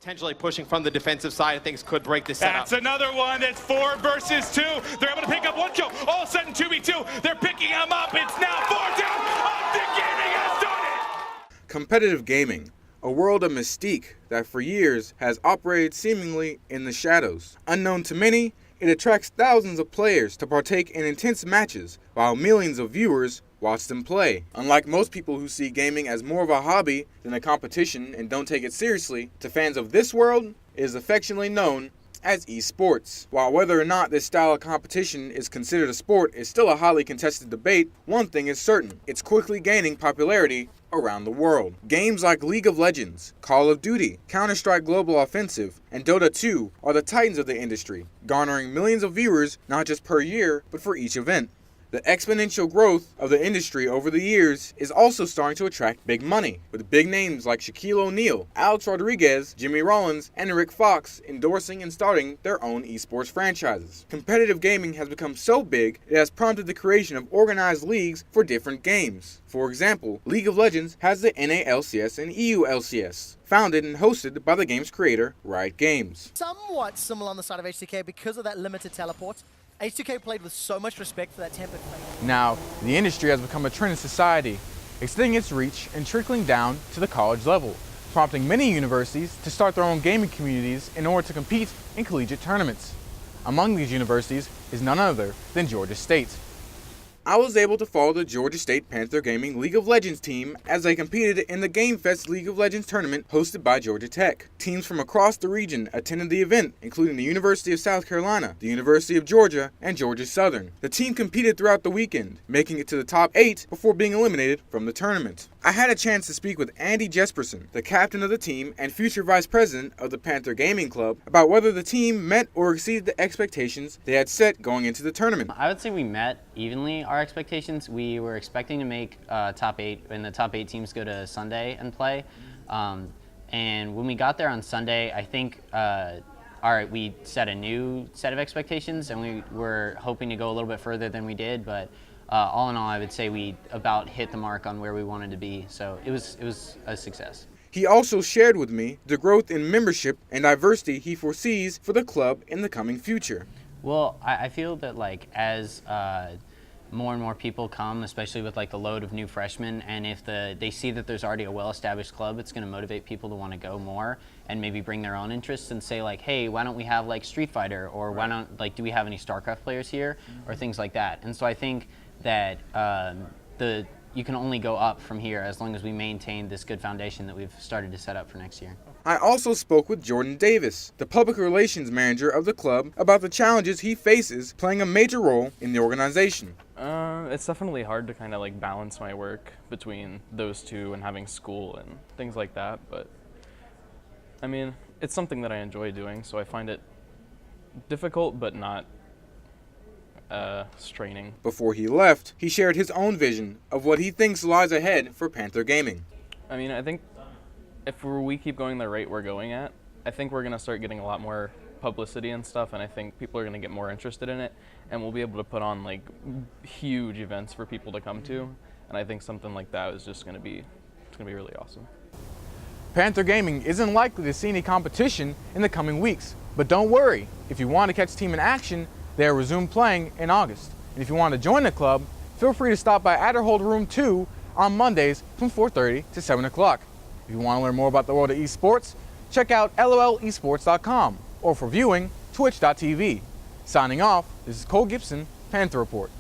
Potentially pushing from the defensive side of things could break this setup. That's another one. It's 4 versus 2. They're able to pick up 1 kill. All of a sudden, 2v2. They're picking him up. It's now 4 down. Panther Gaming has done it. Competitive gaming, a world of mystique that for years has operated seemingly in the shadows. Unknown to many, it attracts thousands of players to partake in intense matches, while millions of viewers watch them play. Unlike most people who see gaming as more of a hobby than a competition and don't take it seriously, to fans of this world, it is affectionately known as eSports. While whether or not this style of competition is considered a sport is still a highly contested debate, one thing is certain: it's quickly gaining popularity around the world. Games like League of Legends, Call of Duty, Counter-Strike Global Offensive, and Dota 2 are the titans of the industry, garnering millions of viewers not just per year, but for each event. The exponential growth of the industry over the years is also starting to attract big money, with big names like Shaquille O'Neal, Alex Rodriguez, Jimmy Rollins, and Rick Fox endorsing and starting their own esports franchises. Competitive gaming has become so big, it has prompted the creation of organized leagues for different games. For example, League of Legends has the NALCS and EULCS, founded and hosted by the game's creator, Riot Games. Somewhat similar on the side of HTK because of that limited teleport. HTK played with so much respect for that tempered play. Now, the industry has become a trend in society, extending its reach and trickling down to the college level, prompting many universities to start their own gaming communities in order to compete in collegiate tournaments. Among these universities is none other than Georgia State. I was able to follow the Georgia State Panther Gaming League of Legends team as they competed in the Game Fest League of Legends tournament hosted by Georgia Tech. Teams from across the region attended the event, including the University of South Carolina, the University of Georgia, and Georgia Southern. The team competed throughout the weekend, making it to the top 8 before being eliminated from the tournament. I had a chance to speak with Andy Jesperson, the captain of the team and future vice president of the Panther Gaming Club, about whether the team met or exceeded the expectations they had set going into the tournament. I would say we met evenly our expectations. We were expecting to make top 8, and the top 8 teams go to Sunday and play. And when we got there on Sunday, I think we set a new set of expectations, and we were hoping to go a little bit further than we did, but all in all, I would say we about hit the mark on where we wanted to be, so it was a success. He also shared with me the growth in membership and diversity he foresees for the club in the coming future. Well, I feel that as more and more people come, especially with the load of new freshmen, and if they see that there's already a well-established club, it's going to motivate people to want to go more and maybe bring their own interests and say hey, why don't we have Street Fighter, or why don't do we have any StarCraft players here, or things like that. And so I think that you can only go up from here as long as we maintain this good foundation that we've started to set up for next year. I also spoke with Jordan Davis, the public relations manager of the club, about the challenges he faces playing a major role in the organization. It's definitely hard to kind of balance my work between those two and having school and things like that, but I mean, it's something that I enjoy doing, so I find it difficult but not straining. Before he left, he shared his own vision of what he thinks lies ahead for Panther Gaming. I mean, I think if we keep going the rate we're going at, I think we're going to start getting a lot more publicity and stuff, and I think people are going to get more interested in it, and we'll be able to put on huge events for people to come to, and I think something like that is just going to be really awesome. Panther Gaming isn't likely to see any competition in the coming weeks, but don't worry, if you want to catch the team in action, they'll resume playing in August. And if you want to join the club, feel free to stop by Adderhold Room 2 on Mondays from 4:30 to 7 o'clock. If you want to learn more about the world of esports, check out lolesports.com, or for viewing, twitch.tv. Signing off, this is Cole Gibson, Panther Report.